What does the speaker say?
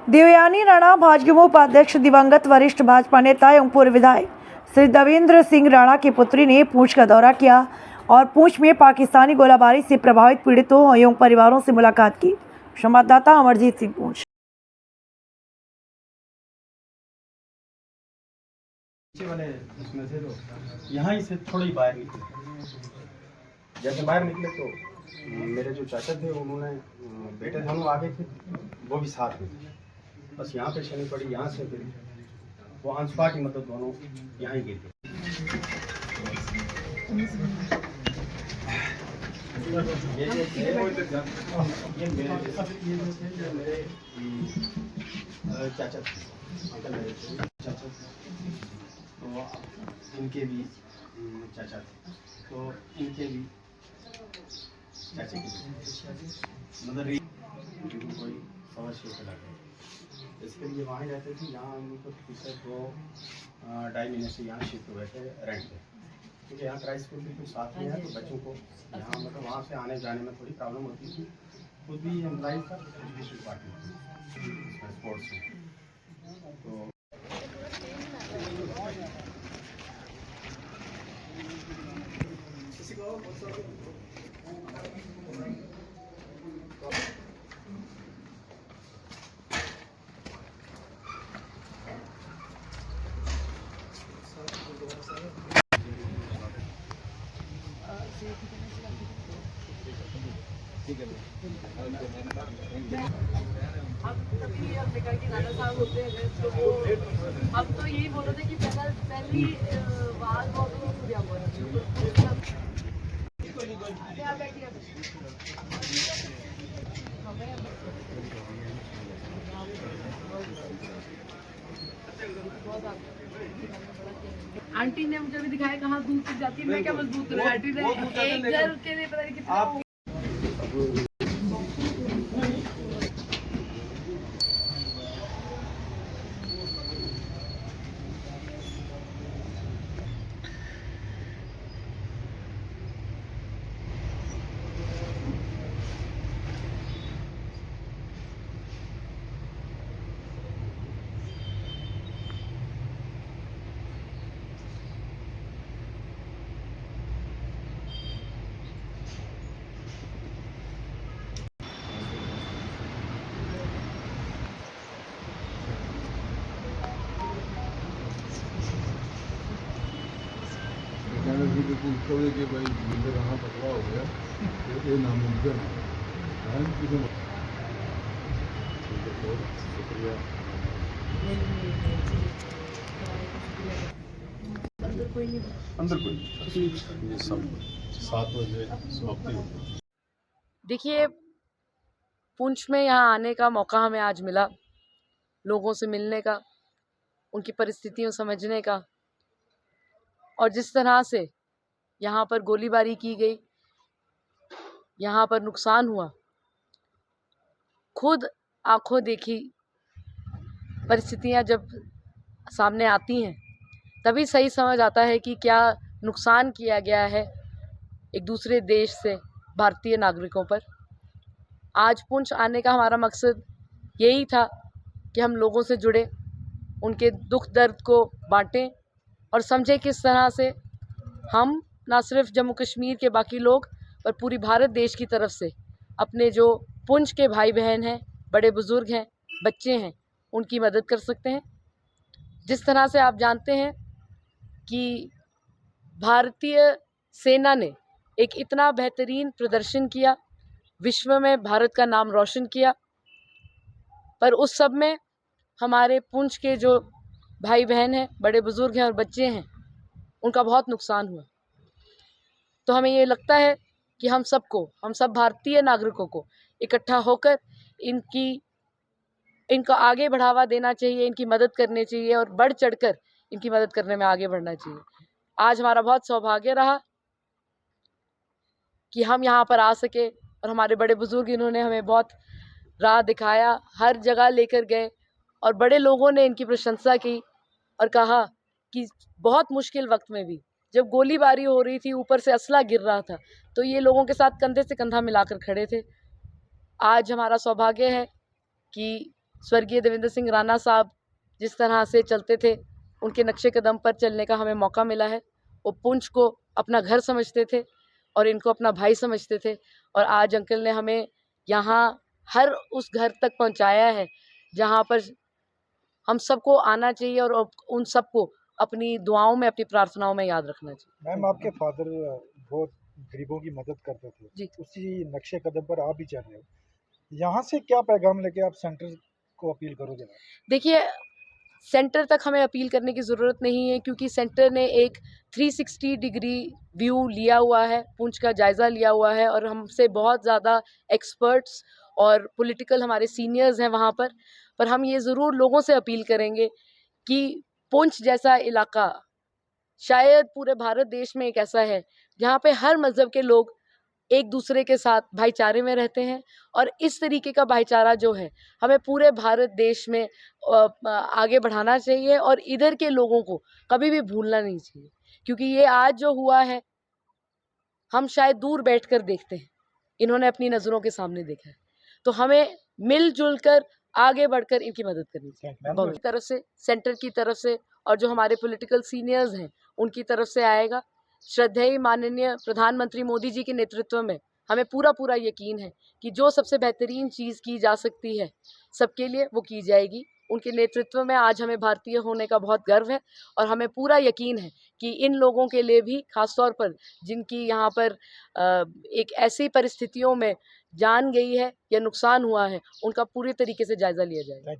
देवयानी राणा भाजयुमो उपाध्यक्ष दिवंगत वरिष्ठ भाजपा नेता एवं पूर्व विधायक श्री देवेंद्र सिंह राणा की पुत्री ने पूंछ का दौरा किया और पूंछ में पाकिस्तानी गोलाबारी से प्रभावित पीड़ितों एवं परिवारों से मुलाकात की। संवाददाता अमरजीत सिंह पूंछ। वाले उसमें थे तो यहाँ ही से थोड़ा ही बाहर निकले। जैसे बाहर निकले तो मेरे जो चाचा थे उन्होंने बेटे दोनों आगे थे, वो भी साथ में थे। बस यहाँ पे शनि पड़ी, यहाँ से फिर वो अंशपा की मतलब दोनों यहाँ ही गए थे। मेरे चाचा थे, अंकल मेरे चाचा थे, तो इनके भी चाचा थे, तो इनके भी चाचा की मतलब कोई समस्या चला गया। इसके लिए वहाँ रहते थे। यहाँ उनको पिछले 2-2.5 महीने से यहाँ शिफ्ट हुए थे रेंट पे, क्योंकि यहाँ प्राइस स्कूल भी कुछ साथ में है, तो बच्चों को यहाँ मतलब वहाँ से आने जाने में थोड़ी प्रॉब्लम होती थी। खुद भी एम्प्लॉई था एजुकेशन डिपार्टमेंट में स्पोर्ट्स में, तो अब तो यही बोल रहे थे कि पहली बार बहुत दिया हुआ आंटी ने मुझे भी दिखाया कहाँ दूध तक जाती है। मैं क्या मजबूत करूँ, आंटी ने एक घर के लिए पता नहीं कितना। कि भाई मंदिर वहाँ पकड़ा हो गया तो ये नामुमकिन है। शुक्रिया। अंदर कोई ये सब 7 बजे समाप्ति होती है। देखिए, पुंछ में यहाँ आने का मौका हमें आज मिला, लोगों से मिलने का, उनकी परिस्थितियों समझने का, और जिस तरह से यहाँ पर गोलीबारी की गई, यहाँ पर नुकसान हुआ, खुद आंखों देखी परिस्थितियाँ जब सामने आती हैं तभी सही समझ आता है कि क्या नुकसान किया गया है एक दूसरे देश से भारतीय नागरिकों पर। आज पुंछ आने का हमारा मकसद यही था कि हम लोगों से जुड़े, उनके दुख दर्द को बांटें और समझें किस तरह से हम ना सिर्फ जम्मू कश्मीर के बाकी लोग पर पूरी भारत देश की तरफ से अपने जो पुंछ के भाई बहन हैं, बड़े बुजुर्ग हैं, बच्चे हैं, उनकी मदद कर सकते हैं। जिस तरह से आप जानते हैं कि भारतीय सेना ने एक इतना बेहतरीन प्रदर्शन किया, विश्व में भारत का नाम रोशन किया, पर उस सब में हमारे पुंछ के जो भाई बहन हैं, बड़े बुजुर्ग हैं और बच्चे हैं, उनका बहुत नुकसान हुआ। तो हमें ये लगता है कि हम सब भारतीय नागरिकों को इकट्ठा होकर इनको आगे बढ़ावा देना चाहिए, इनकी मदद करनी चाहिए और बढ़ चढ़कर इनकी मदद करने में आगे बढ़ना चाहिए। आज हमारा बहुत सौभाग्य रहा कि हम यहाँ पर आ सके और हमारे बड़े बुजुर्ग इन्होंने हमें बहुत राह दिखाया, हर जगह लेकर गए और बड़े लोगों ने इनकी प्रशंसा की और कहा कि बहुत मुश्किल वक्त में भी जब गोलीबारी हो रही थी, ऊपर से असला गिर रहा था, तो ये लोगों के साथ कंधे से कंधा मिलाकर खड़े थे। आज हमारा सौभाग्य है कि स्वर्गीय देवेंद्र सिंह राणा साहब जिस तरह से चलते थे, उनके नक्शे कदम पर चलने का हमें मौका मिला है। वो पुंछ को अपना घर समझते थे और इनको अपना भाई समझते थे, और आज अंकल ने हमें यहाँ हर उस घर तक पहुँचाया है जहाँ पर हम सबको आना चाहिए और उन सबको अपनी दुआओं में, अपनी प्रार्थनाओं में याद रखना चाहिए। मैम, आपके फादर बहुत गरीबों की मदद करते थे जी। उसी नक्शे कदम पर आप भी चल रहे हो। यहाँ से क्या पैगाम लेके आप सेंटर को अपील करोगे? देखिए, सेंटर तक हमें अपील करने की ज़रूरत नहीं है, क्योंकि सेंटर ने एक 360 डिग्री व्यू लिया हुआ है, पुंछ का जायज़ा लिया हुआ है, और हमसे बहुत ज़्यादा एक्सपर्ट्स और पॉलिटिकल हमारे सीनियर्स हैं वहाँ पर हम ये ज़रूर लोगों से अपील करेंगे कि पुंछ जैसा इलाका शायद पूरे भारत देश में एक ऐसा है जहाँ पे हर मज़हब के लोग एक दूसरे के साथ भाईचारे में रहते हैं, और इस तरीके का भाईचारा जो है हमें पूरे भारत देश में आगे बढ़ाना चाहिए, और इधर के लोगों को कभी भी भूलना नहीं चाहिए, क्योंकि ये आज जो हुआ है हम शायद दूर बैठकर देखते हैं, इन्होंने अपनी नज़रों के सामने देखा है, तो हमें मिलजुल कर आगे बढ़कर इनकी मदद करनी चाहिए। बहुत की तरफ से, सेंटर की तरफ से, और जो हमारे पॉलिटिकल सीनियर्स हैं उनकी तरफ से आएगा। श्रद्धेय माननीय प्रधानमंत्री मोदी जी के नेतृत्व में हमें पूरा यकीन है कि जो सबसे बेहतरीन चीज़ की जा सकती है सबके लिए, वो की जाएगी। उनके नेतृत्व में आज हमें भारतीय होने का बहुत गर्व है, और हमें पूरा यकीन है कि इन लोगों के लिए भी, खास तौर पर जिनकी यहाँ पर एक ऐसी परिस्थितियों में जान गई है या नुकसान हुआ है, उनका पूरी तरीके से जायज़ा लिया जाएगा।